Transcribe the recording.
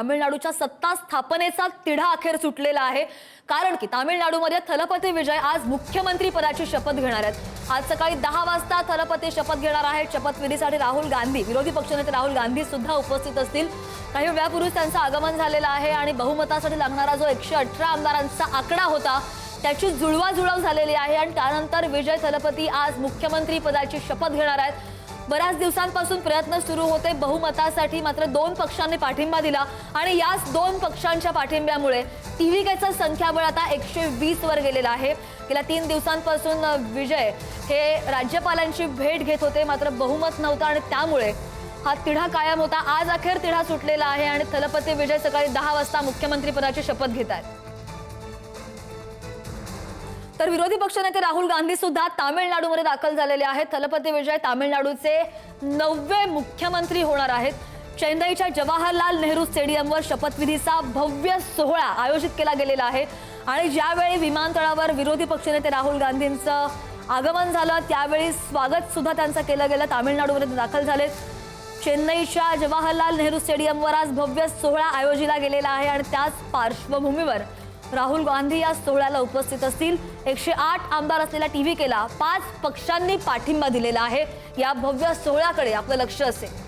तामिळनाडूच्या सत्ता स्थापनेचा तिढा अखेर सुटलेला आहे। कारण की तामिळनाडूमध्ये थलपती विजय आज मुख्यमंत्री पदाची शपथ घेणार आहेत। आज सकाळी 10 वाजता थलपती शपथ घेणार आहेत। शपथविधीसाठी राहुल गांधी, विरोधी पक्षनेते राहुल गांधी सुद्धा उपस्थित असतील। काही वेळापूर्वीच त्यांचं आगमन झालेलं आहे आणि बहुमतासाठी लागणारा जो 118 आमदारांचा आकडा होता त्याची जुळवाजुळव झालेली आहे आणि त्यानंतर विजय थलपती आज मुख्यमंत्री पदाची शपथ घेणार आहेत। बऱ्याच दिवसांपासून प्रयत्न सुरू होते बहुमतासाठी, मात्र 2 पक्षांनी पाठिंबा दिला आणि याच 2 पक्षांच्या पाठिंब्यामुळे टीव्हीकेचं संख्याबळ आता 120 वर गेलेलं आहे। गेल्या 3 दिवसांपासून विजय हे राज्यपालांची भेट घेत होते, मात्र बहुमत नव्हतं आणि त्यामुळे हा तिढा कायम होता। आज अखेर तिढा सुटलेला आहे आणि थलपती विजय सकाळी 10 वाजता मुख्यमंत्री पदाची शपथ घेत आहेत। तर विरोधी पक्षनेते राहुल गांधी सुद्धा तामिळनाडूमध्ये दाखल झालेले आहेत। थलपती विजय तामिळनाडूचे 9वे मुख्यमंत्री होणार आहेत। चेन्नईच्या जवाहरलाल नेहरू स्टेडियमवर शपथविधीचा भव्य सोहळा आयोजित केला गेलेला आहे आणि ज्यावेळी विमानतळावर विरोधी पक्षनेते राहुल गांधींचं आगमन झालं त्यावेळी स्वागत सुद्धा त्यांचं केलं गेलं। तामिळनाडूमध्ये दाखल झाले। चेन्नईच्या जवाहरलाल नेहरू स्टेडियमवर आज भव्य सोहळा आयोजिला गेलेला आहे आणि त्याच पार्श्वभूमीवर राहुल गांधी या सोहळ्याला उपस्थित असतील। 108 आमदार असलेल्या टीव्हीकेला 5 पक्षांनी पाठिंबा दिलेला आहे। या भव्य सोहळ्याकडे आपलं लक्ष असेल।